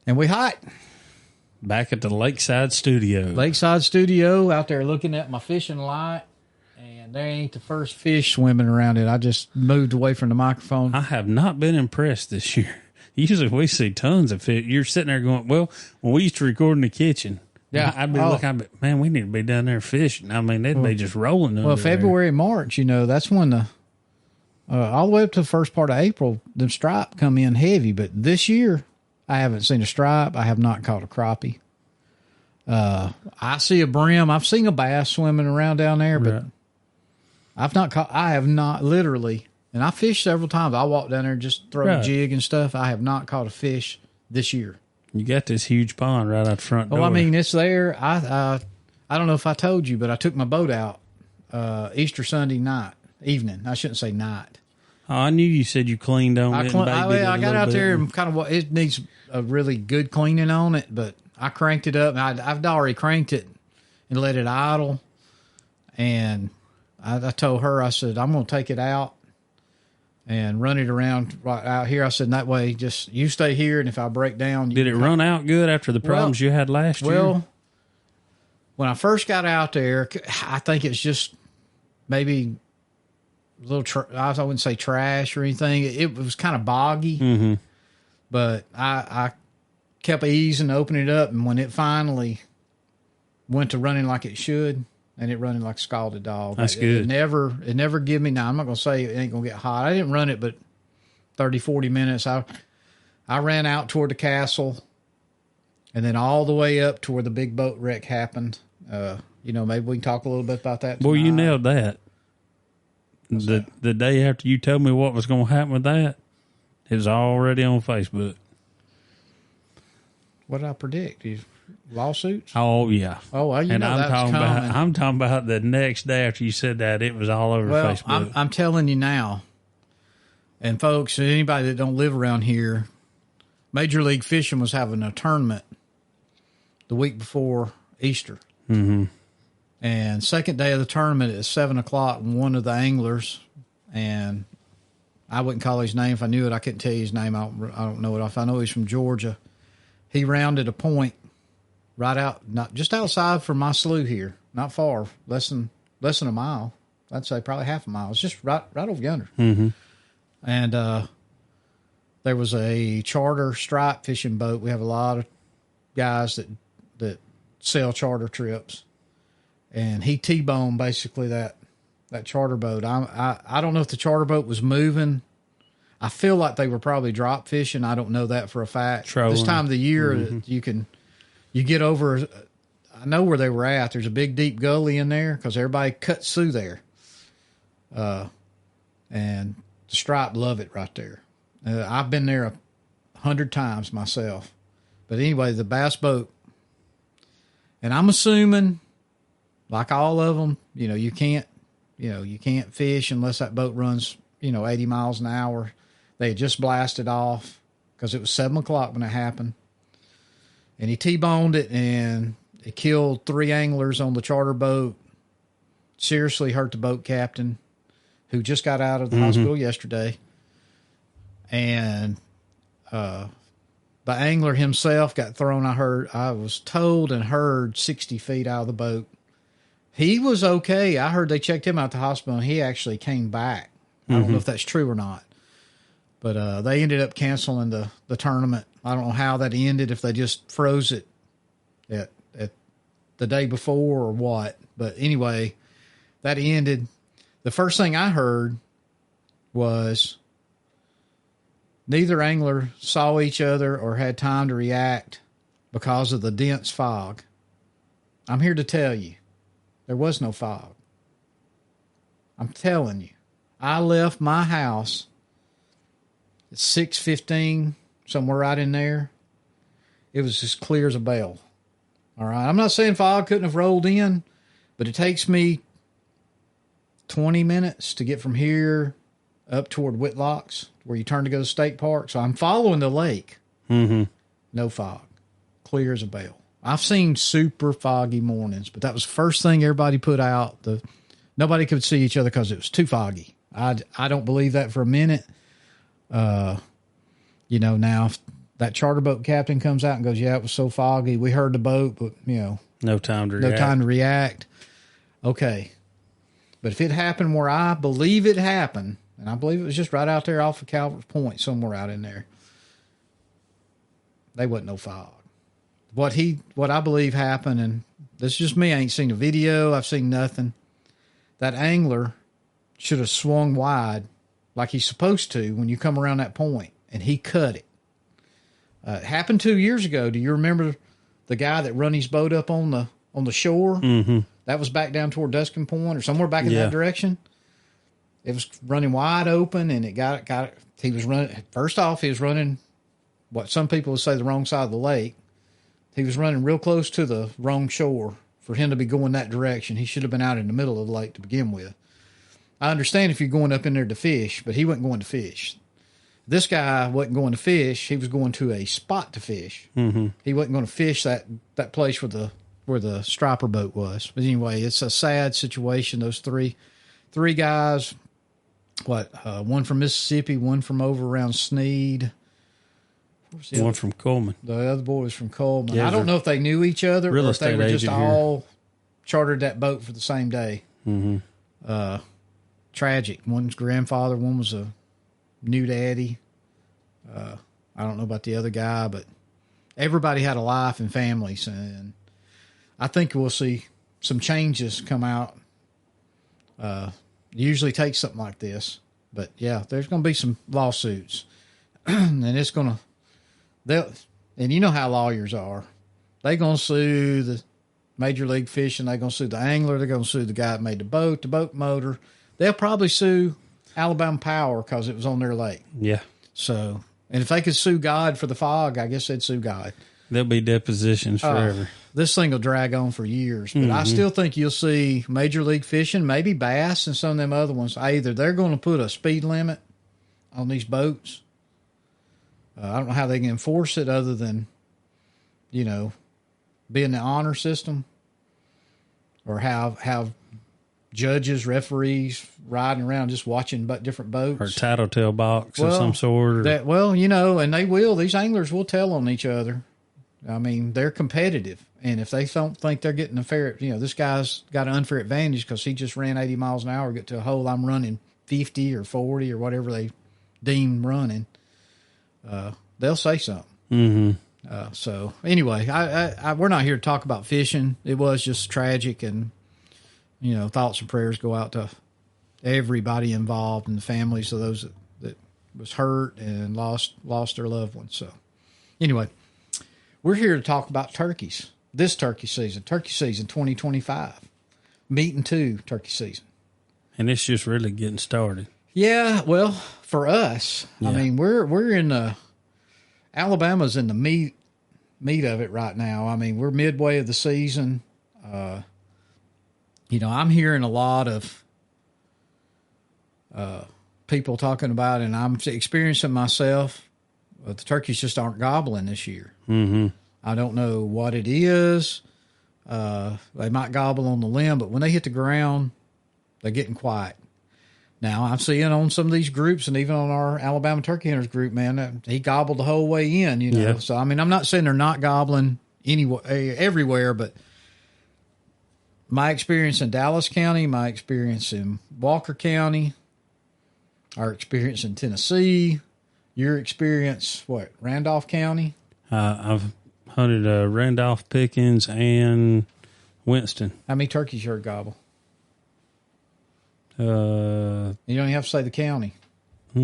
And we hot. Back at the Lakeside Studio. Lakeside Studio, out there looking at my fishing light. And there ain't the first fish swimming around it. I just moved away from the microphone. I have not been impressed this year. Usually we see tons of fish. You're sitting there going, well, when we used to record in the kitchen, yeah, I'd be looking, man, we need to be down there fishing. I mean, they'd be just rolling. Well, February and March, that's when the all the way up to the first part of April, the stripe come in heavy. But this year, I haven't seen a stripe. I have not caught a crappie. I see a brim. I've seen a bass swimming around down there, but I have not literally, and I fished several times. I walked down there and just throw a jig and stuff. I have not caught a fish this year. You got this huge pond right out the front door. Well, I mean, it's there. I don't know if I told you, but I took my boat out Easter Sunday evening. I shouldn't say night. Oh, I knew you said you cleaned on it. I got out there and kind of, it needs a really good cleaning on it, but I cranked it up. I've already cranked it and let it idle. And I told her, I said, I'm going to take it out and run it around right out here. I said, that way, just you stay here, and if I break down. Did it run out good after the problems you had last year? Well, when I first got out there, I think it's just maybe a little, I wouldn't say trash or anything. It was kind of boggy, but I kept easing, opening it up, and when it finally went to running like it should, and it running like a scalded dog. That's good. It never give me, now I'm not going to say it ain't going to get hot. I didn't run it but 30, 40 minutes. I ran out toward the castle and then all the way up to where the big boat wreck happened. Maybe we can talk a little bit about that tonight. Well, you nailed that. The day after you told me what was going to happen with that, it was already on Facebook. What did I predict? Lawsuits? Oh, yeah. Oh, well, I'm talking about the next day after you said that, it was all over Facebook. I'm telling you now, and folks, anybody that don't live around here, Major League Fishing was having a tournament the week before Easter. Mm-hmm. And second day of the tournament at 7:00, one of the anglers, and I wouldn't call his name if I knew it. I couldn't tell you his name. I don't know it. If I know he's from Georgia, he rounded a point right out, not just outside from my slough here, not far, less than a mile. I'd say probably half a mile. It's just right over yonder. Mm-hmm. And there was a charter stripe fishing boat. We have a lot of guys that sell charter trips, and he T-boned basically that charter boat. I don't know if the charter boat was moving. I feel like they were probably drop fishing. I don't know that for a fact. Trolling. This time of the year, you get over, I know where they were at. There's a big, deep gully in there because everybody cuts through there. And the stripe love it right there. I've been there 100 times myself. But anyway, the bass boat, and I'm assuming, like all of them, you can't fish unless that boat runs, 80 miles an hour. They had just blasted off because it was 7:00 when it happened. And he T-boned it, and it killed 3 anglers on the charter boat. Seriously hurt the boat captain, who just got out of the hospital yesterday. And the angler himself got thrown, I was told and heard 60 feet out of the boat. He was okay. I heard they checked him out at the hospital, and he actually came back. I don't know if that's true or not. But they ended up canceling the tournament. I don't know how that ended, if they just froze it at the day before or what. But anyway, that ended. The first thing I heard was neither angler saw each other or had time to react because of the dense fog. I'm here to tell you, there was no fog. I'm telling you. I left my house at 6:15, somewhere right in there. It was as clear as a bell. All right. I'm not saying fog couldn't have rolled in, but it takes me 20 minutes to get from here up toward Whitlock's, where you turn to go to State Park. So I'm following the lake. Mm-hmm. No fog. Clear as a bell. I've seen super foggy mornings, but that was the first thing everybody put out. Nobody could see each other because it was too foggy. I don't believe that for a minute. Now that charter boat captain comes out and goes, yeah, it was so foggy. We heard the boat, but, no time to no react. time to react. Okay. But if it happened where I believe it happened, and I believe it was just right out there off of Calvert's Point, somewhere out in there, they wasn't no fog. What I believe happened, and this is just me, I ain't seen a video, I've seen nothing. That angler should have swung wide like he's supposed to when you come around that point, and he cut it. It happened 2 years ago. Do you remember the guy that run his boat up on the shore? Mm-hmm. That was back down toward Duskin Point or somewhere back in that direction. It was running wide open, and it got he was running. First off, he was running what some people would say the wrong side of the lake. He was running real close to the wrong shore for him to be going that direction. He should have been out in the middle of the lake to begin with. I understand if you're going up in there to fish, but he wasn't going to fish. This guy wasn't going to fish. He was going to a spot to fish. Mm-hmm. He wasn't going to fish that place where the striper boat was. But anyway, it's a sad situation. Those three guys, one from Mississippi, one from over around Sneed. One from Coleman. The other boy was from Coleman. Yeah, I don't know if they knew each other real or if they estate were just agent here. all chartered that boat for the same day. Mm-hmm. Tragic. One's grandfather, one was a new daddy. I don't know about the other guy, but everybody had a life and families, and I think we'll see some changes come out. Usually takes something like this, but yeah, there's going to be some lawsuits, and it's going to, and you know how lawyers are. They're going to sue the Major League Fishing. They're going to sue the angler. They're going to sue the guy that made the boat motor. They'll probably sue Alabama Power because it was on their lake. Yeah. So, and if they could sue God for the fog, I guess they'd sue God. There'll be depositions forever. This thing will drag on for years, but I still think you'll see Major League Fishing, maybe Bass and some of them other ones. Either they're going to put a speed limit on these boats. I don't know how they can enforce it other than, being the honor system, or have judges, referees riding around just watching different boats. Or tattletale box of some sort. And they will. These anglers will tell on each other. I mean, they're competitive. And if they don't think they're getting a fair, this guy's got an unfair advantage because he just ran 80 miles an hour, get to a hole, I'm running 50 or 40 or whatever they deem running, they'll say something. Mm-hmm. So anyway, we're not here to talk about fishing. It was just tragic, and, thoughts and prayers go out to everybody involved and the families of those that was hurt and lost their loved ones. So anyway, we're here to talk about turkeys. This turkey season 2025, meeting 2 turkey season. And it's just really getting started. Yeah, well, for us, Yeah. I mean, we're in Alabama's in the meat of it right now. I mean, we're midway of the season. I'm hearing a lot of people talking about, and I'm experiencing myself, the turkeys just aren't gobbling this year. Mm-hmm. I don't know what it is. They might gobble on the limb, but when they hit the ground, they're getting quiet. Now, I'm seeing on some of these groups, and even on our Alabama Turkey Hunters group, man, he gobbled the whole way in, Yeah. So, I mean, I'm not saying they're not gobbling everywhere, but my experience in Dallas County, my experience in Walker County, our experience in Tennessee, your experience, Randolph County? I've hunted Randolph, Pickens, and Winston. How many turkeys you heard gobble? Uh, You don't even have to say the county. I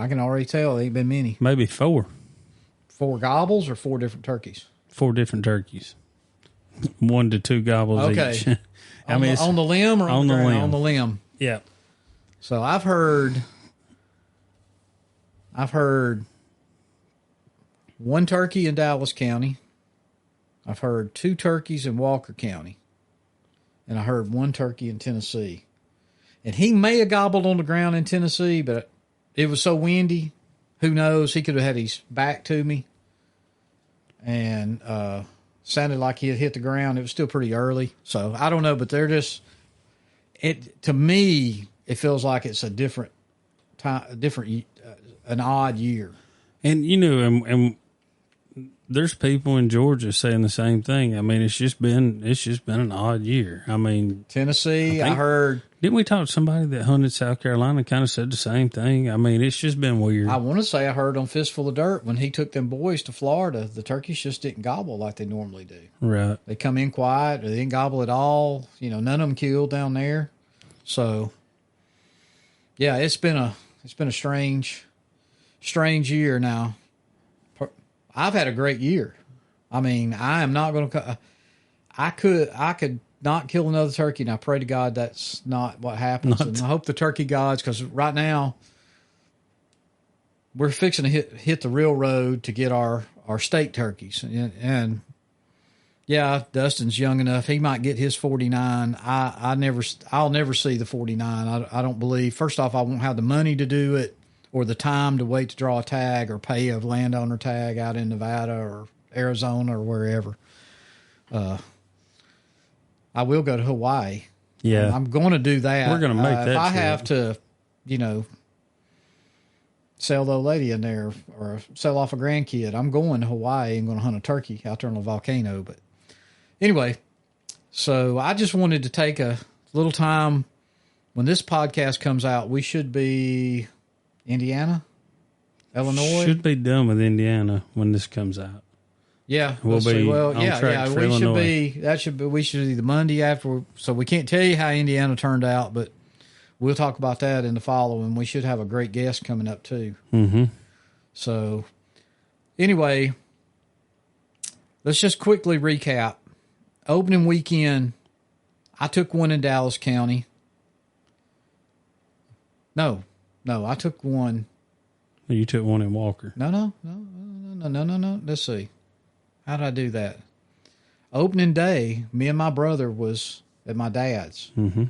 can already tell there ain't been many. maybe 4. 4 gobbles or 4 different turkeys? 4 different turkeys. 1 to 2 gobbles Okay. each. On the limb or on the ground? limb. On the limb. Yeah. So I've heard 1 turkey in Dallas County. I've heard 2 turkeys in Walker County. And I heard 1 turkey in Tennessee. And he may have gobbled on the ground in Tennessee, but it was so windy. Who knows? He could have had his back to me. And sounded like he had hit the ground. It was still pretty early. So I don't know, but they're just, to me, it feels like it's a different time, an odd year. And, and there's people in Georgia saying the same thing. I mean, it's just been an odd year. I mean, Tennessee, I heard. Didn't we talk to somebody that hunted South Carolina? Kind of said the same thing. I mean, it's just been weird. I want to say I heard on Fistful of Dirt when he took them boys to Florida, the turkeys just didn't gobble like they normally do. Right. They come in quiet. They didn't gobble at all. You know, none of them killed down there. So, yeah, it's been a strange year now. I've had a great year. I mean, I am not going to. I could not kill another turkey, and I pray to God that's not what happens. And I hope the turkey gods, because right now we're fixing to hit the real road to get our state turkeys, and yeah, Dustin's young enough; he might get his 49. I'll never see the 49. I don't believe. First off, I won't have the money to do it, or the time to wait to draw a tag or pay a landowner tag out in Nevada or Arizona or wherever. I will go to Hawaii. Yeah. I'm going to do that. We're going to make that if I trip. have to, sell the old lady in there or sell off a grandkid, I'm going to Hawaii and going to hunt a turkey out there on a volcano. But anyway, so I just wanted to take a little time. When this podcast comes out, we should be Indiana, Illinois. Should be done with Indiana when this comes out. Yeah, we'll be well, on yeah. track for We Illinois. we should be the Monday after. So we can't tell you how Indiana turned out, but we'll talk about that in the following. We should have a great guest coming up too. Mm-hmm. So anyway, let's just quickly recap. Opening weekend, I took one in Dallas County. No, I took one. You took one in Walker. No. Let's see. How did I do that? Opening day, me and my brother was at my dad's. Mm-hmm.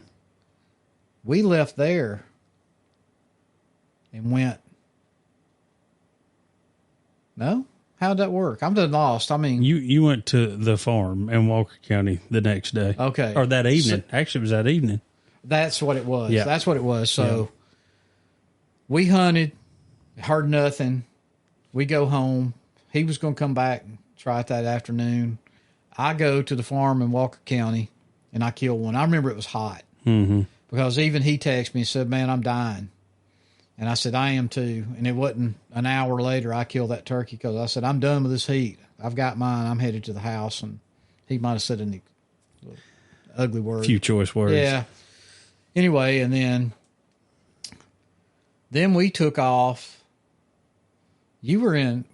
We left there and went. No? How'd that work? I'm done lost. I mean, you went to the farm in Walker County the next day. Okay. Or that evening. Actually, it was that evening. That's what it was. Yeah. That's what it was. So we hunted, heard nothing. We go home. He was going to come back and try it that afternoon. I go to the farm in Walker County, and I kill one. I remember it was hot because even he texted me and said, man, I'm dying. And I said, I am too. And it wasn't an hour later I killed that turkey because I said, I'm done with this heat. I've got mine. I'm headed to the house. And he might have said an ugly word. Few choice words. Yeah. Anyway, and then we took off. You were in,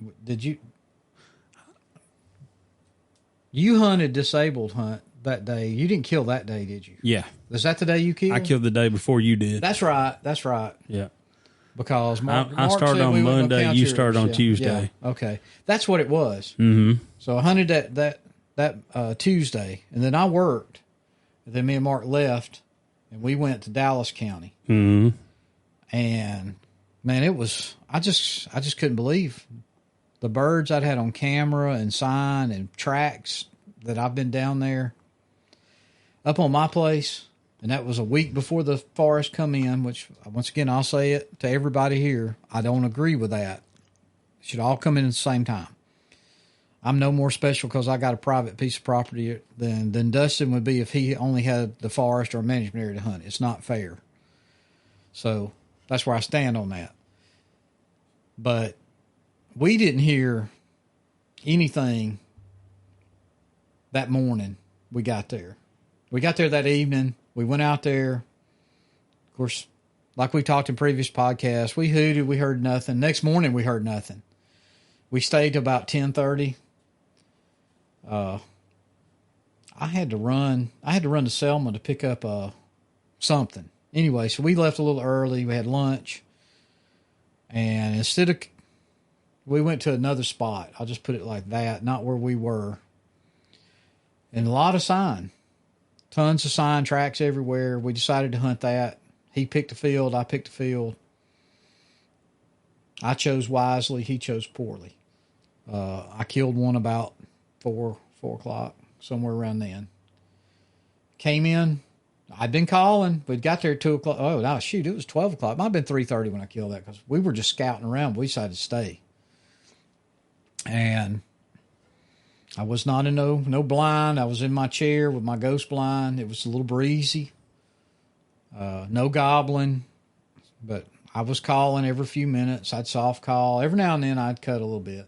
you hunted disabled hunt that day. You didn't kill that day, did you? Yeah. Was that the day you killed? I killed the day before you did. That's right. Yeah. Because Mark started said on we weren't gonna Monday. count You yours. started on Yeah. Tuesday. Yeah. Okay. That's what it was. Mm-hmm. So I hunted that Tuesday, and then I worked. And then me and Mark left, and we went to Dallas County. Mm-hmm. And man, it was, I just couldn't believe the birds I'd had on camera and sign and tracks that I've been down there up on my place. And that was a week before the forest come in, which once again, I'll say it to everybody here. I don't agree with that. It should all come in at the same time. I'm no more special because I got a private piece of property than Dustin would be if he only had the forest or a management area to hunt. It's not fair. So that's where I stand on that. But we didn't hear anything that morning we got there. We got there that evening. We went out there. Of course, like we talked in previous podcasts, we hooted. We heard nothing. Next morning, we heard nothing. We stayed till about 10:30. I had to run to Selma to pick up something. Anyway, so we left a little early. We had lunch. And instead of, we went to another spot. I'll just put it like that, not where we were. And a lot of sign. Tons of sign tracks everywhere. We decided to hunt that. He picked a field. I picked a field. I chose wisely. He chose poorly. I killed one about 4 o'clock, somewhere around then. Came in. I'd been calling. We'd got there at 2 o'clock. Oh, no, shoot, it was 12 o'clock. It might have been 3:30 when I killed that because we were just scouting around. We decided to stay. And I was not in no blind. I was in my chair with my ghost blind. It was a little breezy. No gobbling, but I was calling every few minutes. I'd soft call. Every now and then I'd cut a little bit.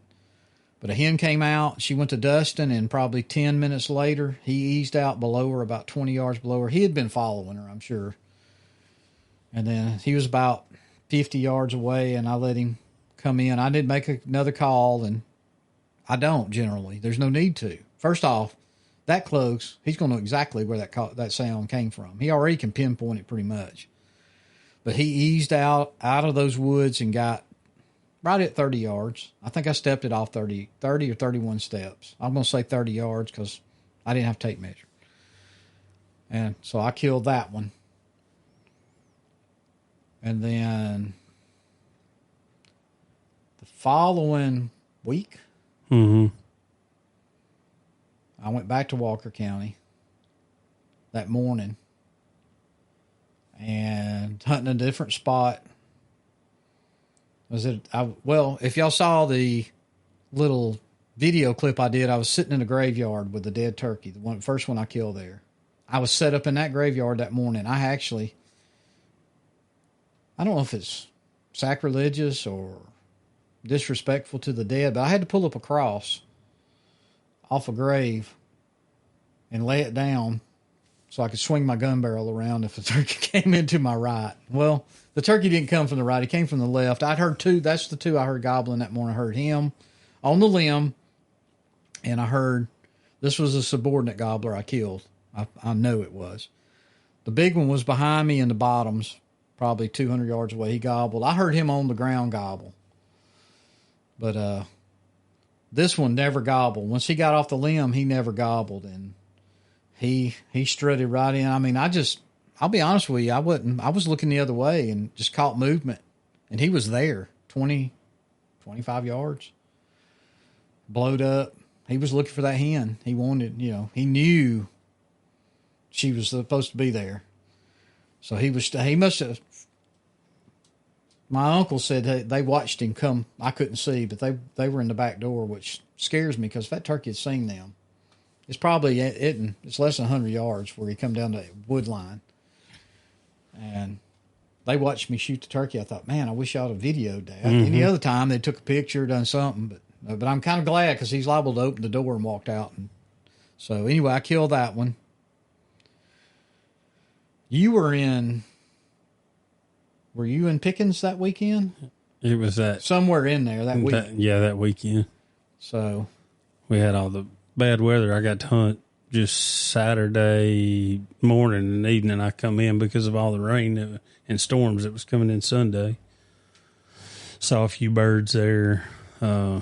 But a hen came out. She went to Dustin, and probably 10 minutes later, he eased out below her, about 20 yards below her. He had been following her, I'm sure. And then he was about 50 yards away, and I let him come in. I did make another call, and I don't generally. There's no need to. First off, that close, he's going to know exactly where that sound came from. He already can pinpoint it pretty much. But he eased out of those woods and got right at 30 yards. I think I stepped it off 30 or 31 steps. I'm going to say 30 yards because I didn't have tape measure. And so I killed that one. And then the following week, mm-hmm. I went back to Walker County that morning and hunting a different spot. If y'all saw the little video clip I did, I was sitting in a graveyard with a dead turkey, the first one I killed there. I was set up in that graveyard that morning. I don't know if it's sacrilegious or disrespectful to the dead, but I had to pull up a cross off a grave and lay it down so I could swing my gun barrel around if the turkey came into my right. Well, the turkey didn't come from the right. He came from the left. I'd heard two. That's the two I heard gobbling that morning. I heard him on the limb, and I heard this was a subordinate gobbler I killed. I know it was. The big one was behind me in the bottoms, probably 200 yards away. He gobbled. I heard him on the ground gobble. But this one never gobbled. Once he got off the limb, he never gobbled, and he strutted right in. I mean, I'll be honest with you, I was looking the other way and just caught movement, and he was there 20, 25 yards, blowed up. He was looking for that hen. He wanted, he knew she was supposed to be there. So he must have, my uncle said they watched him come. I couldn't see, but they were in the back door, which scares me because if that turkey had seen them, it's probably it's less than 100 yards where he come down the wood line. And they watched me shoot the turkey. I thought, man, I wish y'all had videoed that. Mm-hmm. Any other time they took a picture, done something, but I'm kind of glad because he's liable to open the door and walked out. And so anyway, I killed that one. Were you in Pickens that weekend? It was somewhere in there that week. That weekend. So we had all the bad weather. I got to hunt just Saturday morning and evening. I come in because of all the rain and storms that was coming in Sunday. Saw a few birds there. So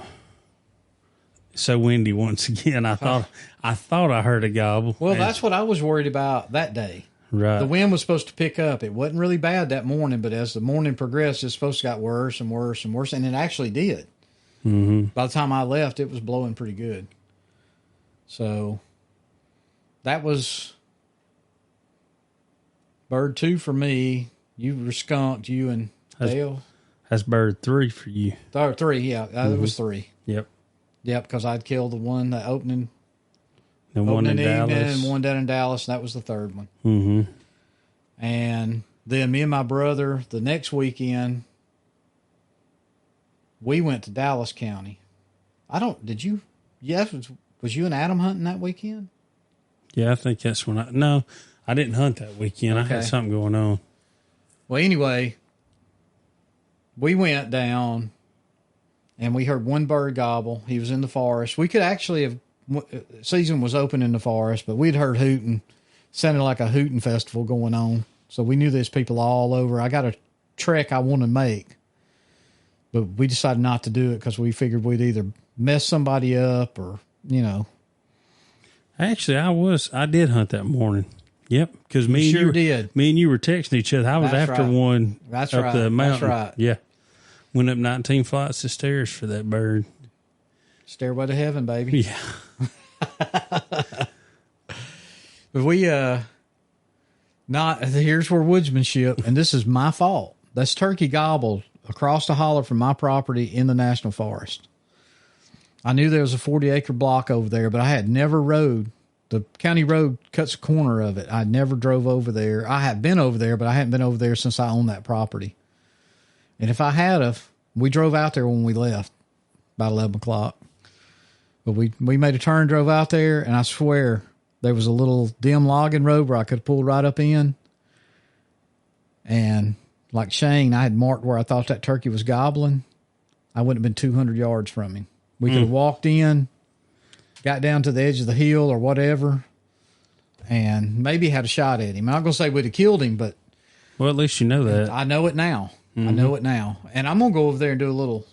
windy once again. I thought I heard a gobble. Well, that's what I was worried about that day. Right. The wind was supposed to pick up. It wasn't really bad that morning, but as the morning progressed, it's supposed to got worse and worse and worse, and it actually did. Mm-hmm. By the time I left, it was blowing pretty good. So that was bird 2 for me. You were skunked, you and Dale. That's bird 3 for you. 3, yeah. Mm-hmm. It was 3. Yep, because I'd killed the one, the opening. The one in Dallas. And one down in Dallas, and that was the third one. Mm-hmm. And then me and my brother, the next weekend, we went to Dallas County. Was you and Adam hunting that weekend? Yeah, I think that's when I didn't hunt that weekend. Okay. I had something going on. Well, anyway, we went down and we heard one bird gobble. He was in the forest. We could actually have, season was open in the forest, but we'd heard hooting. Sounded like a hooting festival going on. So we knew there's people all over. I got a trek I want to make, but we decided not to do it because we figured we'd either mess somebody up or, Actually, I did hunt that morning. Yep, because me and you were texting each other. I was after one up the mountain. That's right. Yeah, went up 19 flights of stairs for that bird. Stairway to heaven, baby. Yeah. But here's where woodsmanship, and this is my fault. That's turkey gobbled across the holler from my property in the national forest. I knew there was a 40-acre block over there, but I had never rode. The county road cuts a corner of it. I never drove over there. I have been over there, but I hadn't been over there since I owned that property. And if I had we drove out there when we left, about 11 o'clock. But we made a turn, drove out there, and I swear there was a little dim logging road where I could pull right up in. And like Shane, I had marked where I thought that turkey was gobbling. I wouldn't have been 200 yards from him. We could have walked in, got down to the edge of the hill or whatever, and maybe had a shot at him. I'm not going to say we'd have killed him, but... Well, at least you know that. I know it now. I know it now. And I'm going to go over there and do a little...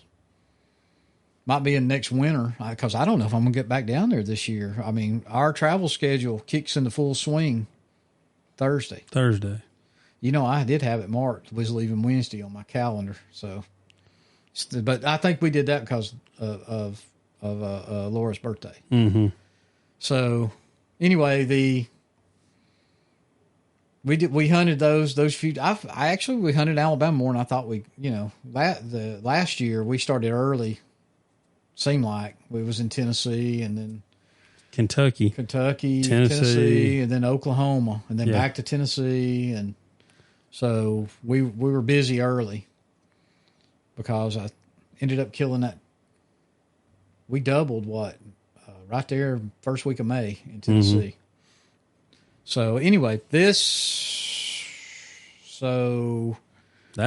Might be in next winter, because I don't know if I'm going to get back down there this year. I mean, our travel schedule kicks into full swing Thursday. You know, I did have it marked. Was leaving Wednesday on my calendar. So, but I think we did that because of Laura's birthday. Mm-hmm. So, anyway, we hunted those few. We hunted Alabama more than I thought the last year we started early. Seemed like we was in Tennessee and then Kentucky, Tennessee, and then Oklahoma, and then back to Tennessee, and so we were busy early because I ended up killing that. We doubled right there first week of May in Tennessee. Mm-hmm. So anyway, that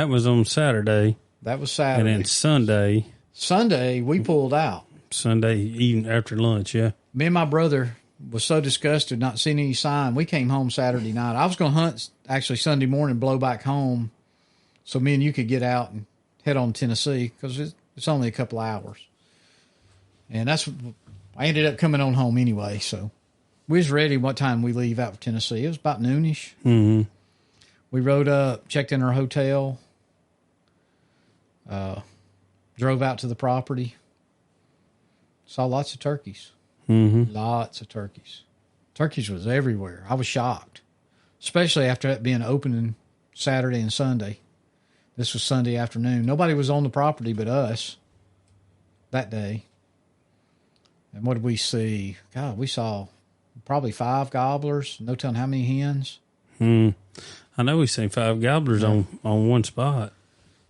was on Saturday. That was Saturday, and then Sunday, we pulled out. Sunday evening after lunch, yeah. Me and my brother was so disgusted not seeing any sign. We came home Saturday night. I was going to hunt actually Sunday morning, blow back home, so me and you could get out and head on to Tennessee because it's only a couple hours. And I ended up coming on home anyway. So we was ready. What time we leave out for Tennessee? It was about noonish. Mm-hmm. We rode up, checked in our hotel. Drove out to the property. Saw lots of turkeys. Mm-hmm. Lots of turkeys. Turkeys was everywhere. I was shocked, especially after it being opening Saturday and Sunday. This was Sunday afternoon. Nobody was on the property but us that day. And what did we see? God, we saw probably 5 gobblers. No telling how many hens. I know we seen 5 gobblers on one spot.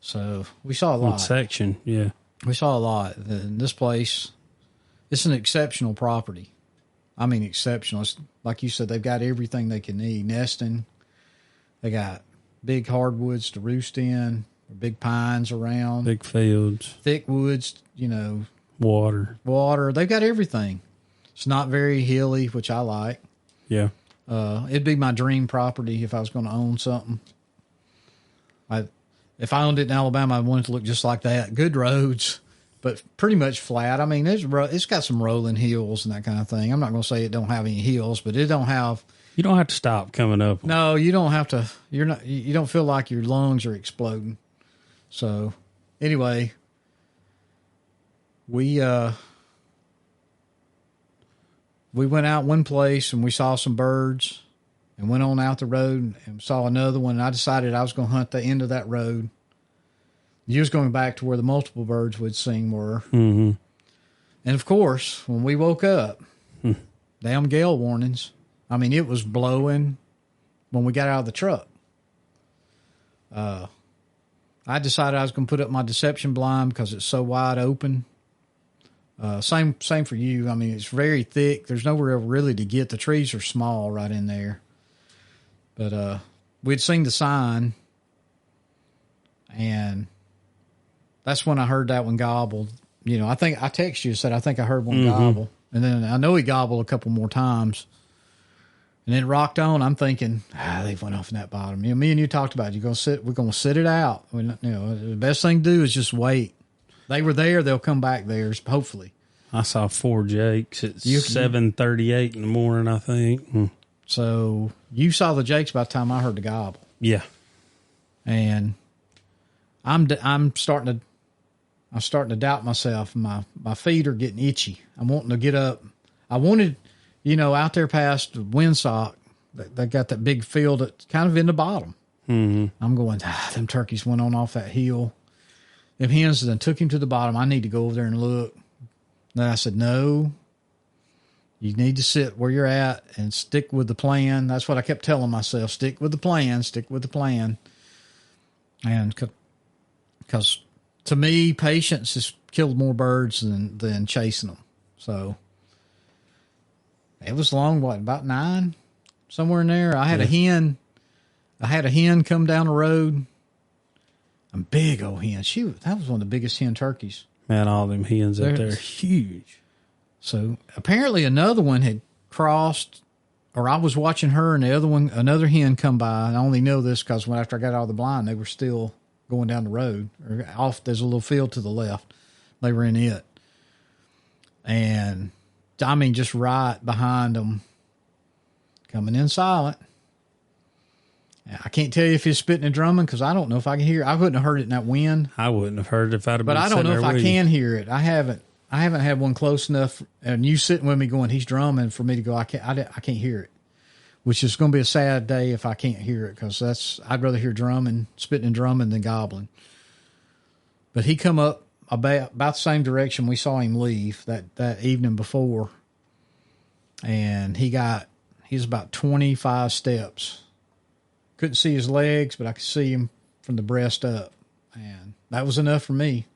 So we saw a lot. One section, yeah. We saw a lot. This place, it's an exceptional property. I mean, exceptional. It's, like you said, they've got everything they can need. Nesting. They got big hardwoods to roost in, big pines around. Big fields. Thick woods, Water. They've got everything. It's not very hilly, which I like. Yeah. It'd be my dream property if I was going to own something. If I owned it in Alabama, I wanted it to look just like that. Good roads, but pretty much flat. I mean, it's got some rolling hills and that kind of thing. I'm not going to say it don't have any hills, but it don't have. You don't have to stop coming up. No, you don't have to. You don't feel like your lungs are exploding. So, anyway, we went out one place and we saw some birds. And went on out the road and saw another one. And I decided I was going to hunt the end of that road. You was going back to where the multiple birds we'd seen were. Mm-hmm. And, of course, when we woke up, damn gale warnings. I mean, it was blowing when we got out of the truck. I decided I was going to put up my deception blind because it's so wide open. Same for you. I mean, it's very thick. There's nowhere really to get. The trees are small right in there. But we'd seen the sign, and that's when I heard that one gobbled. I think I texted you and said I think I heard one gobble, and then I know he gobbled a couple more times, and then it rocked on. I'm thinking, they went off in that bottom. Me and you talked about it. We're gonna sit it out. The best thing to do is just wait. They were there. They'll come back there. Hopefully. I saw 4 jakes at 7:38 in the morning, I think. So you saw the jakes by the time I heard the gobble. Yeah. And I'm starting to doubt myself. My feet are getting itchy. I'm wanting to get up. I wanted, out there past Windsock, they got that big field that's kind of in the bottom. Mm-hmm. I'm going, them turkeys went on off that hill. Them hens then took him to the bottom. I need to go over there and look. And I said, no, you need to sit where you're at and stick with the plan. That's what I kept telling myself. Stick with the plan. Stick with the plan. And because to me, patience has killed more birds than chasing them. So it was long, about 9, somewhere in there. I had a hen. I had a hen come down the road. A big old hen. That was one of the biggest hen turkeys. Man, all them hens up there, huge. So apparently another one had crossed, or I was watching her and another hen come by. And I only know this because after I got out of the blind, they were still going down the road. Or off, there's a little field to the left. They were in it. And I mean, just right behind them, coming in silent. I can't tell you if he's spitting and drumming because I don't know if I can hear. I wouldn't have heard it in that wind. I wouldn't have heard it if I'd have been. But I don't know if I can you. hear it. I haven't had one close enough. And you sitting with me going, he's drumming, for me to go. I can't hear it. Which is going to be a sad day if I can't hear it because I'd rather hear drumming, spitting and drumming than gobbling. But he come up about the same direction we saw him leave that evening before, and he's about 25 steps. Couldn't see his legs, but I could see him from the breast up. And that was enough for me.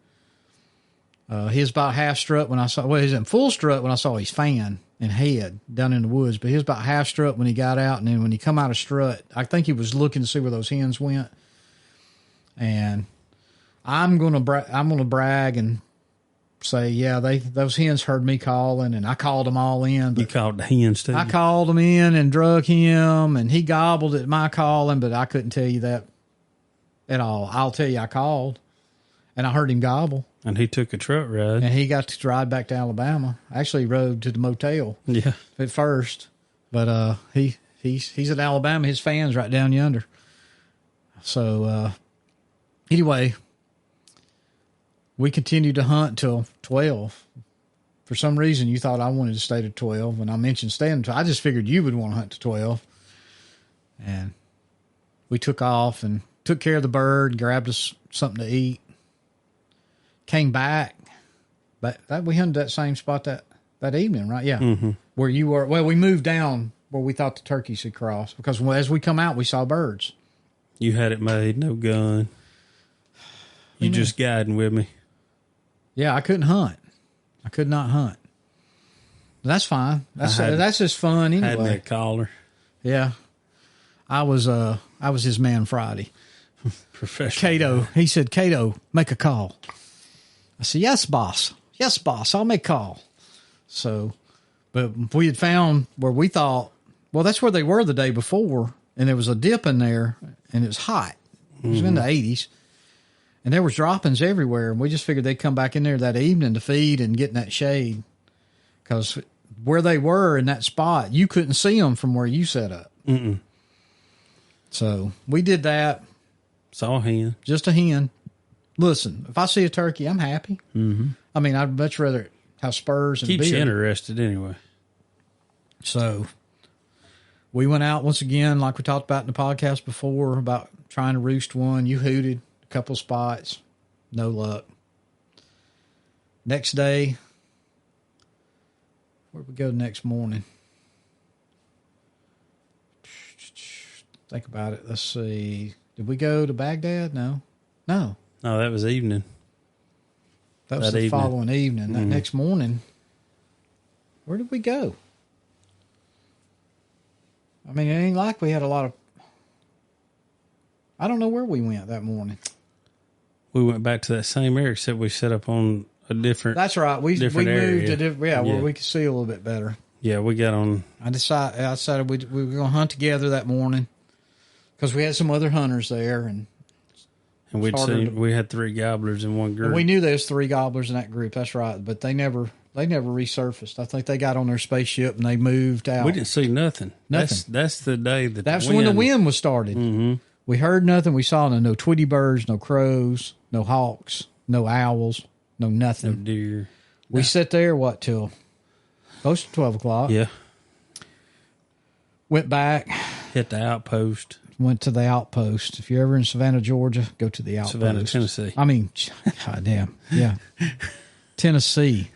He was about half strut when I saw, well, he was in full strut when I saw his fan and head down in the woods, but he was about half strut when he got out. And then when he come out of strut, I think he was looking to see where those hens went. And I'm going to brag and say, yeah, those hens heard me calling, and I called them all in. But you called the hens too? I called them in and drug him, and he gobbled at my calling, but I couldn't tell you that at all. I'll tell you I called, and I heard him gobble. And he took a truck ride. And he got to ride back to Alabama. Actually, he rode to the motel at first. But he's at Alabama. His fan's right down yonder. So anyway, we continued to hunt till 12. For some reason, you thought I wanted to stay to 12. When I mentioned staying, I just figured you would want to hunt to 12. And we took off and took care of the bird, grabbed us something to eat. Came back, but we hunted that same spot that evening, right? Yeah. Mm-hmm. Where you were. Well, we moved down where we thought the turkeys had crossed because as we come out, we saw birds. You had it made, no gun. You just guiding with me. Yeah, I couldn't hunt. I could not hunt. That's fine. That's just fun anyway. Had me a collar. Yeah. I was his man Friday. Professional. Cato, he said, Cato, make a call. I said, yes, boss. Yes, boss. I'll make a call. So, but we had found where we thought, well, that's where they were the day before. And there was a dip in there and it was hot. It was in the 80s. And there was droppings everywhere. And we just figured they'd come back in there that evening to feed and get in that shade. Because where they were in that spot, you couldn't see them from where you set up. Mm-mm. So we did that. Saw a hen. Just a hen. Listen, if I see a turkey, I'm happy. Mm-hmm. I mean, I'd much rather have spurs and keeps beard. you interested anyway. So we went out once again, like we talked about in the podcast before, about trying to roost one. You hooted a couple spots. No luck. Next day, where'd we go next morning? Think about it. Let's see. Did we go to Baghdad? No. No, that was evening. That was the following evening. That next morning, where did we go? I mean, it ain't like we had a lot of... I don't know where we went that morning. We went back to that same area, except we set up on a different... That's right. We moved area. to where we could see a little bit better. Yeah, we got on... I decided we were going to hunt together that morning because we had some other hunters there, and we had 3 gobblers in one group. We knew there was 3 gobblers in that group. That's right, but they never resurfaced. I think they got on their spaceship and they moved out. We didn't see nothing. Nothing. That's the day that that's when the wind was started. Mm-hmm. We heard nothing. We saw no Tweety birds, no crows, no hawks, no owls, no nothing. No deer. We sat there till close to 12 o'clock. Yeah. Went back. Hit the outpost. Went to the outpost. If you're ever in Savannah, Georgia, go to the outpost. Savannah, Tennessee. I mean, goddamn, yeah, Tennessee.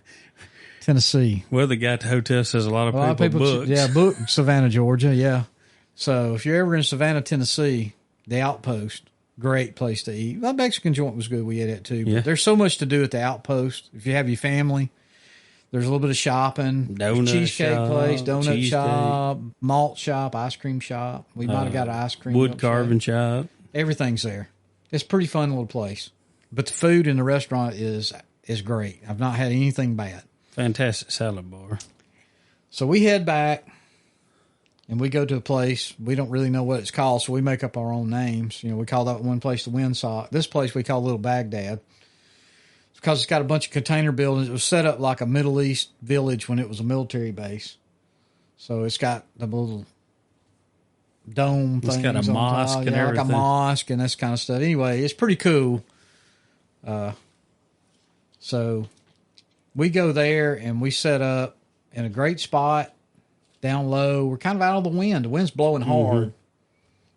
Tennessee. Well, the guy at the hotel says a lot of people books. Book Savannah, Georgia. Yeah. So if you're ever in Savannah, Tennessee, the Outpost, great place to eat. The Mexican joint was good. We ate at too. But Yeah. there's so much to do at the Outpost. If you have your family, there's a little bit of shopping. Donut cheesecake shop, place, donut cheesecake. shop, malt shop, ice cream shop. We might have got an ice cream. Wood milkshake. carving shop. Everything's there. It's a pretty fun little place. But the food in the restaurant is great. I've not had anything bad. Fantastic salad bar. So we head back and we go to a place. We don't really know what it's called, so we make up our own names. You know, we call that one place the Windsock. This place we call Little Baghdad. It's because it's got a bunch of container buildings. It was set up like a Middle East village when it was a military base. So it's got the little dome things. It's got a on mosque top. and Like everything. a mosque and this kind of stuff. Anyway, it's pretty cool. So we go there and we set up in a great spot down low. We're kind of out of the wind. The wind's blowing hard,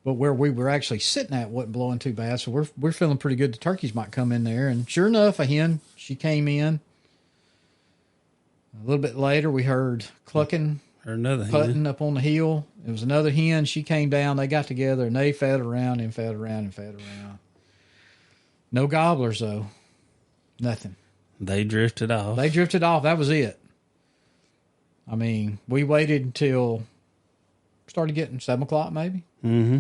but where we were actually sitting at wasn't blowing too bad. So we're feeling pretty good. The turkeys might come in there, and sure enough, a hen, she came in. A little bit later, we heard clucking, Or another hen. putting up on the hill. It was another hen. She came down. They got together and they fed around and fed around and fed around. No gobblers though. Nothing. They drifted off. They drifted off. That was it. I mean, we waited until started getting 7 o'clock maybe. Mm-hmm.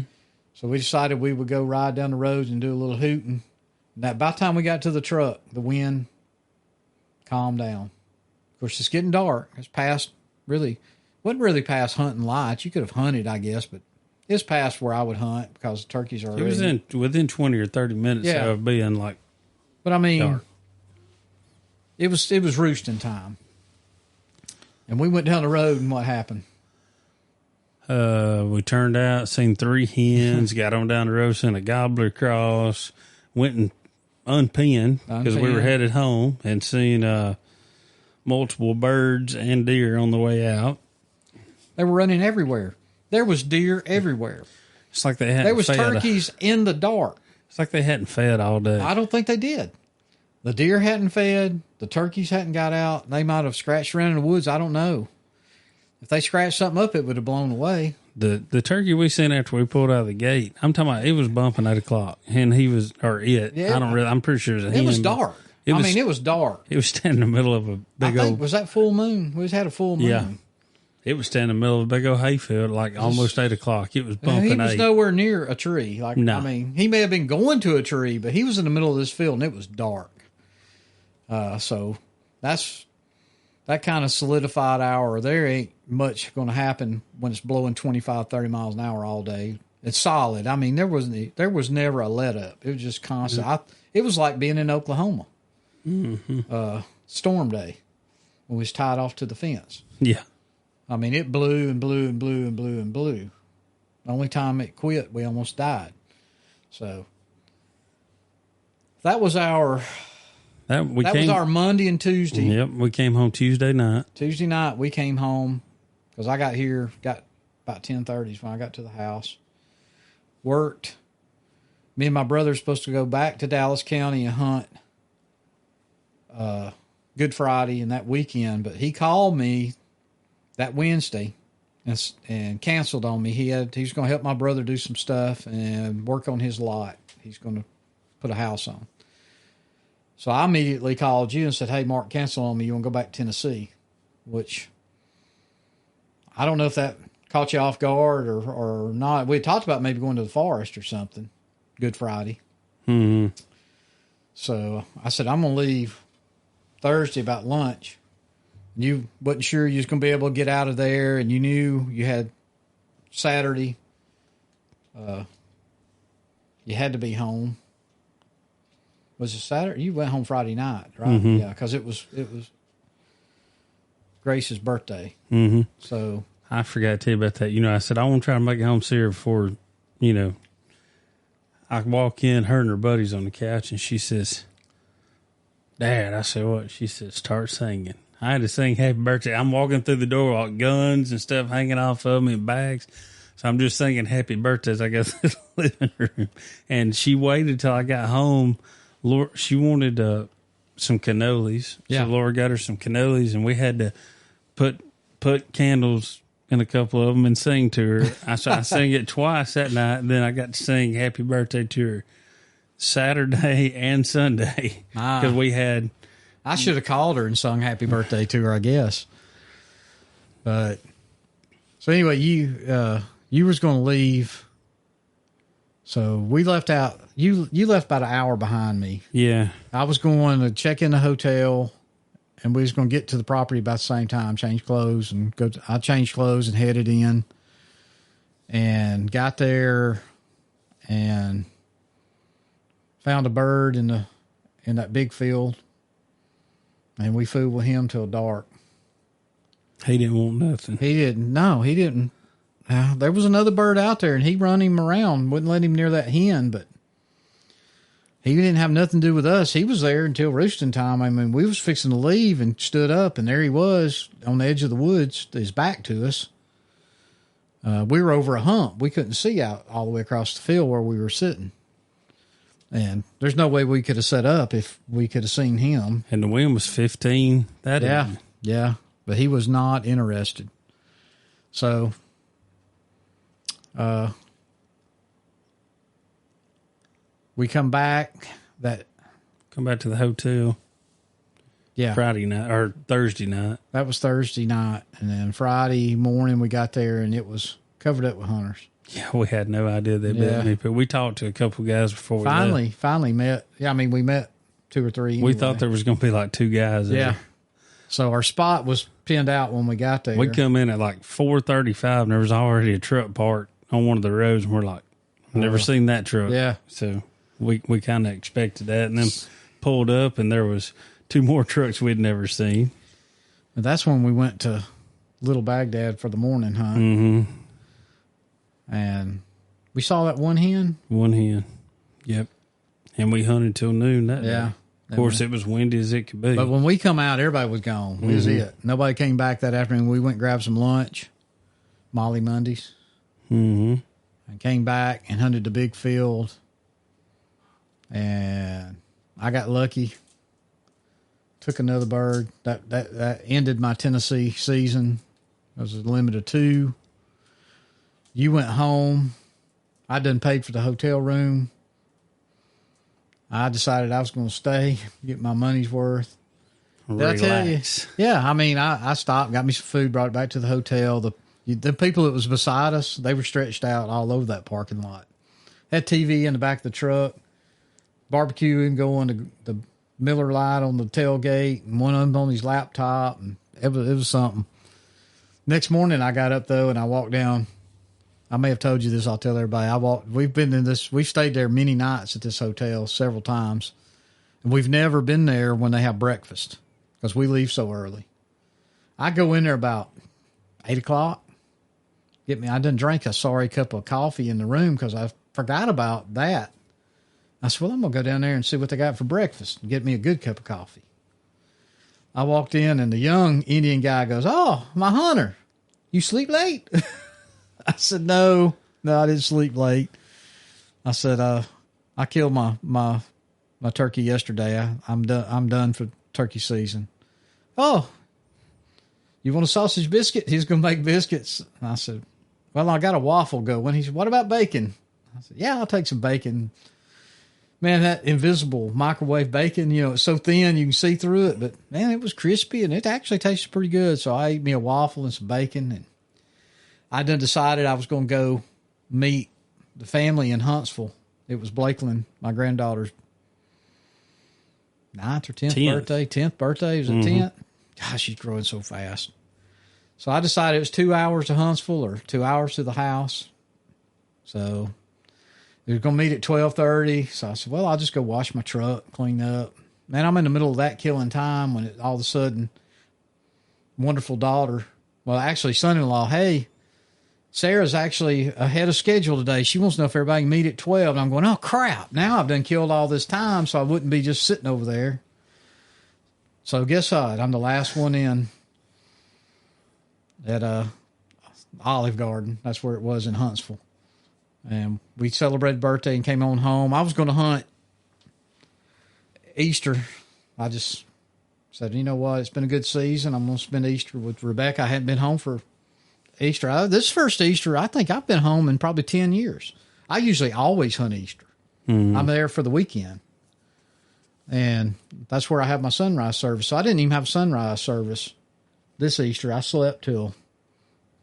So we decided we would go ride down the roads and do a little hooting. Now, by the time we got to the truck, the wind calmed down. Of course, it's getting dark. It's past wasn't really past hunting lights. You could have hunted, I guess, but it's past where I would hunt because the turkeys are It was already. within 20 or 30 minutes Yeah. of being like But I mean, dark. it was roosting time. And we went down the road, and what happened? We turned out, seen 3 hens, got on down the road, sent a gobbler across, went and unpinned because we were Unpinned. headed home, and seen multiple birds and deer on the way out. They were running everywhere. There was deer everywhere. It's like they hadn't There was fed. turkeys in the dark. It's like they hadn't fed all day. I don't think they did. The deer hadn't fed. The turkeys hadn't got out. They might have scratched around in the woods. I don't know. If they scratched something up, it would have blown away. The turkey we seen after we pulled out of the gate, I'm talking about, it was bumping 8 o'clock, and he was, or it. Yeah. I'm pretty sure it was a hen. It was dark. It was- it was dark. It was standing in the middle of a I big think, old. was that full moon? We had a full moon. Yeah. It was standing in the middle of a big old hayfield, like almost 8 o'clock. It was bumping He was 8. nowhere near a tree. Like, No. I mean, he may have been going to a tree, but he was in the middle of this field and it was dark. So that kind of solidified there ain't much going to happen when it's blowing 25, 30 miles an hour all day. It's solid. I mean, there was never a let up. It was just constant. It was like being in Oklahoma. Storm day when we was tied off to the fence. Yeah. I mean, it blew and blew and blew and blew and blew. The only time it quit, we almost died. So that was our was our Monday and Tuesday. Yep, we came home Tuesday night. Tuesday night we came home because I got about 10:30 when I got to the house. Worked. Me and my brother are supposed to go back to Dallas County and hunt Good Friday and that weekend, but he called me that Wednesday and canceled on me. He was going to help my brother do some stuff and work on his lot. He's going to put a house on. So I immediately called you and said, "Hey, Mark, cancel on me. You want to go back to Tennessee?" Which I don't know if that caught you off guard or not. We had talked about maybe going to the forest or something. Good Friday. Mm-hmm. So I said, "I'm going to leave Thursday about lunch." You wasn't sure you was going to be able to get out of there, and you knew you had Saturday. You had to be home. Was it Saturday? You went home Friday night, right? Mm-hmm. Yeah, because it was Grace's birthday. Mm-hmm. So I forgot to tell you about that. I said, I want to try to make it home Sarah before, I walk in, her and her buddies on the couch, and she says, "Dad," I said, "What?" She said, "Start singing." I had to sing happy birthday. I'm walking through the door with guns and stuff hanging off of me and bags. So I'm just singing happy birthdays, I guess, in the living room. And she waited till I got home. Lord, she wanted some cannolis. Yeah. So Laura got her some cannolis, and we had to put candles in a couple of them and sing to her. I sang it twice that night, and then I got to sing happy birthday to her Saturday and Sunday because we had. I should have called her and sung happy birthday to her, I guess. But so anyway, you was going to leave. So we left out. You left about an hour behind me. Yeah. I was going to check in the hotel, and we was going to get to the property about the same time, change clothes, and go. I changed clothes and headed in, and got there, and found a bird in that big field, and we fooled with him till dark. He didn't want nothing. He didn't. No, he didn't. There was another bird out there, and he run him around, wouldn't let him near that hen, but he didn't have nothing to do with us. He was there until roosting time. I mean, we was fixing to leave and stood up, and there he was on the edge of the woods, his back to us. We were over a hump. We couldn't see out all the way across the field where we were sitting. And there's no way we could have set up if we could have seen him. And the wind was 15. Yeah. But he was not interested. So, we come back to the hotel. Yeah. Friday night or Thursday night. That was Thursday night. And then Friday morning we got there and it was covered up with hunters. Yeah, we had no idea they'd be that many people. We talked to a couple of guys before we left. Finally met. Yeah, I mean, we met 2 or 3. Anyway. We thought there was going to be like 2 guys there. Yeah. So our spot was pinned out when we got there. We come in at like 4:35 and there was already a truck parked on one of the roads. And we're like, I've never seen that truck. Yeah. So we kind of expected that. And then pulled up and there was 2 more trucks we'd never seen. And that's when we went to Little Baghdad for the morning hunt. Mm-hmm. And we saw that one hen. One hen. Yep. And we hunted till noon that day. Of course, it was windy as it could be. But when we come out, everybody was gone. That was it. Nobody came back that afternoon. We went and grabbed some lunch, Molly Mondays, and came back and hunted the big field. And I got lucky. Took another bird. That ended my Tennessee season. It was a limit of 2. You went home. I done paid for the hotel room. I decided I was going to stay, get my money's worth. Relax. Did I tell you? Yeah, I mean, I stopped, got me some food, brought it back to the hotel. The people that was beside us, they were stretched out all over that parking lot. Had TV in the back of the truck, barbecuing, going to the Miller Lite on the tailgate, and one of them on his laptop, and it was something. Next morning, I got up though, and I walked down. I may have told you this. I'll tell everybody. We've been in this. We've stayed there many nights at this hotel several times, and we've never been there when they have breakfast because we leave so early. I go in there about 8:00. I didn't drink a sorry cup of coffee in the room because I forgot about that. I said, well, I'm going to go down there and see what they got for breakfast and get me a good cup of coffee. I walked in, and the young Indian guy goes, oh, my hunter, you sleep late? I said, no, I didn't sleep late. I said, I killed my turkey yesterday. I'm done for turkey season. Oh, you want a sausage biscuit? He's going to make biscuits. And I said, well, I got a waffle going. He said, what about bacon? I said, yeah, I'll take some bacon. Man, that invisible microwave bacon, it's so thin you can see through it. But, man, it was crispy, and it actually tasted pretty good. So I ate me a waffle and some bacon, and I done decided I was going to go meet the family in Huntsville. It was Blakeland, my granddaughter's 9th or 10th birthday. 10th birthday. Was it 10th? Gosh, she's growing so fast. So I decided it was 2 hours to Huntsville or 2 hours to the house. So they were going to meet at 12:30. So I said, well, I'll just go wash my truck, clean up. Man, I'm in the middle of that killing time when all of a sudden, wonderful daughter, well, actually son-in-law, hey, Sarah's actually ahead of schedule today. She wants to know if everybody can meet at 12. And I'm going, oh, crap. Now I've done killed all this time, so I wouldn't be just sitting over there. So guess what? I'm the last one in at Olive Garden. That's where it was in Huntsville. And we celebrated birthday and came on home. I was going to hunt Easter. I just said, you know what? It's been a good season. I'm going to spend Easter with Rebecca. I hadn't been home for Easter. This first Easter, I think I've been home in probably 10 years. I usually always hunt Easter. Mm-hmm. I'm there for the weekend. And that's where I have my sunrise service. So I didn't even have a sunrise service this Easter. I slept till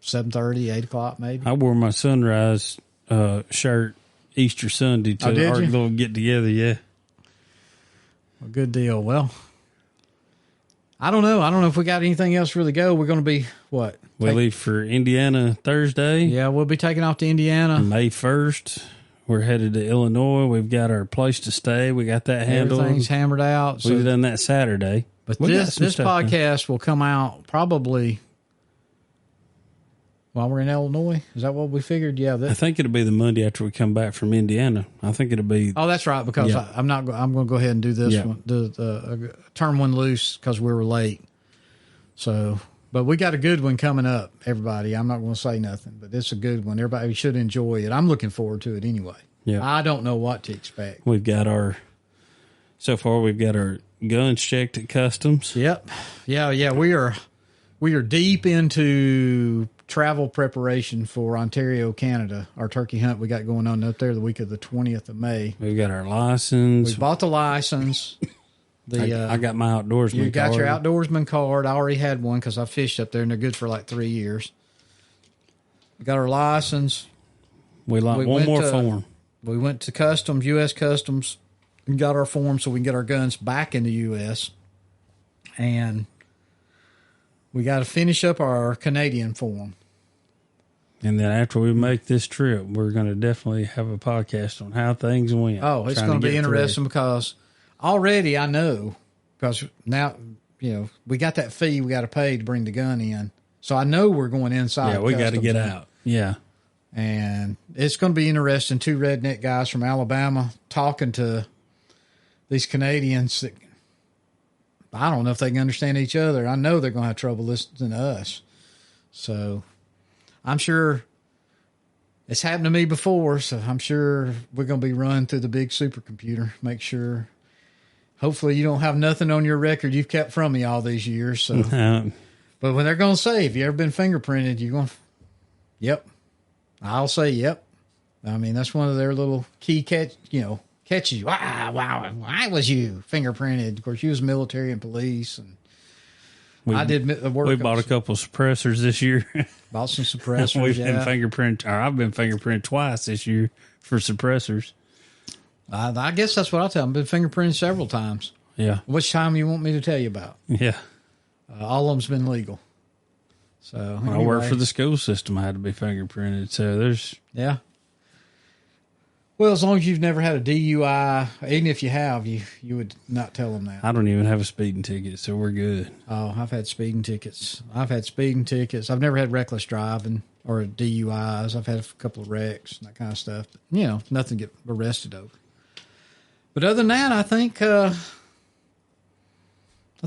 7:30, 8 o'clock maybe. I wore my sunrise shirt Easter Sunday to our little get together. Yeah. Well, good deal. Well, I don't know. I don't know if we got anything else really go. We're going to be what? We leave for Indiana Thursday. Yeah, we'll be taking off to Indiana. May 1st. We're headed to Illinois. We've got our place to stay. We got that handled. Everything's hammered out. We've done that Saturday. But this podcast will come out probably while we're in Illinois. Is that what we figured? Yeah. I think it'll be the Monday after we come back from Indiana. I think it'll be. Oh, that's right. Because I'm going to go ahead and do this one. Turn one loose because we were late. So, but we got a good one coming up, everybody. I'm not going to say nothing, but it's a good one. Everybody should enjoy it. I'm looking forward to it anyway. Yeah. I don't know what to expect. We've got our guns checked at customs. Yep. Yeah. We are deep into travel preparation for Ontario, Canada. Our turkey hunt we got going on up there the week of the 20th of May. We've got our license. We bought the license. I got my outdoorsman card. You got your outdoorsman card. I already had one because I fished up there, and they're good for like 3 years. We got our license. We like one more form. We went to Customs, U.S. Customs, and got our form so we can get our guns back in the U.S. And we got to finish up our Canadian form. And then after we make this trip, we're going to definitely have a podcast on how things went. Oh, it's going to be interesting because already I know, because now, we got that fee we got to pay to bring the gun in. So I know we're going inside. Yeah, we got to get out. Yeah. And it's going to be interesting. 2 redneck guys from Alabama talking to these Canadians that I don't know if they can understand each other. I know they're going to have trouble listening to us. So I'm sure it's happened to me before. So I'm sure we're going to be run through the big supercomputer. Make sure, hopefully you don't have nothing on your record you've kept from me all these years. So, but when they're going to say, have you ever been fingerprinted? You're going, yep. I'll say, yep. I mean, that's one of their little key catches. Wow, why was you fingerprinted? Of course, you was military and police, and I did the work. We bought a couple of suppressors this year. Bought some suppressors. We've been fingerprinted. I've been fingerprinted twice this year for suppressors. I guess that's what I'll tell them. I've been fingerprinted several times. Yeah. Which time you want me to tell you about? Yeah. All of them's been legal. So I work for the school system. I had to be fingerprinted. So there's. Yeah. Well, as long as you've never had a DUI, even if you have, you would not tell them that. I don't even have a speeding ticket, so we're good. Oh, I've had speeding tickets. I've never had reckless driving or DUIs. I've had a couple of wrecks and that kind of stuff. But, nothing to get arrested over. But other than that, I think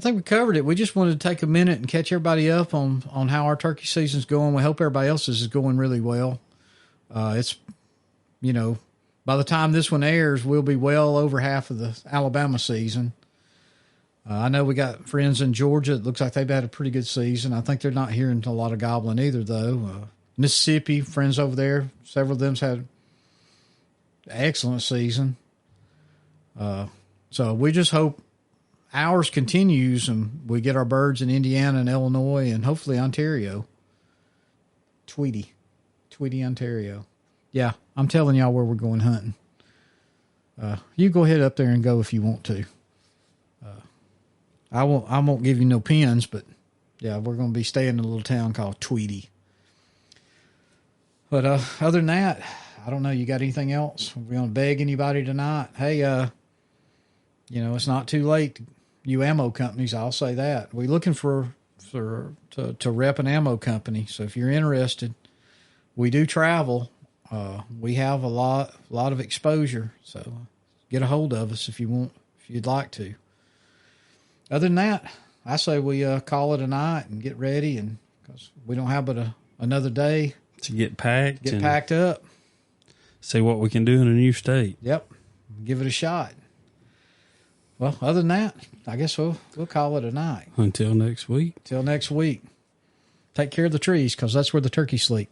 we covered it. We just wanted to take a minute and catch everybody up on how our turkey season's going. We hope everybody else's is going really well. It's, by the time this one airs, we'll be well over half of the Alabama season. I know we got friends in Georgia. It looks like they've had a pretty good season. I think they're not hearing a lot of gobbling either, though. Mississippi, friends over there, several of them's had an excellent season. So we just hope ours continues and we get our birds in Indiana and Illinois and hopefully Ontario. Tweety, Ontario. Yeah, I'm telling y'all where we're going hunting. You go ahead up there and go if you want to. I won't give you no pins, but yeah, we're going to be staying in a little town called Tweety. But other than that, I don't know. You got anything else? Are we going to beg anybody tonight? Hey, it's not too late. You ammo companies, I'll say that. We're looking to rep an ammo company. So if you're interested, we do travel. We have a lot of exposure. So get a hold of us if you'd like to. Other than that, I say we call it a night and get ready, and because we don't have but another day to get packed up, see what we can do in a new state. Yep, give it a shot. Well, other than that, I guess we'll call it a night. Until next week. Till next week. Take care of the trees because that's where the turkeys sleep.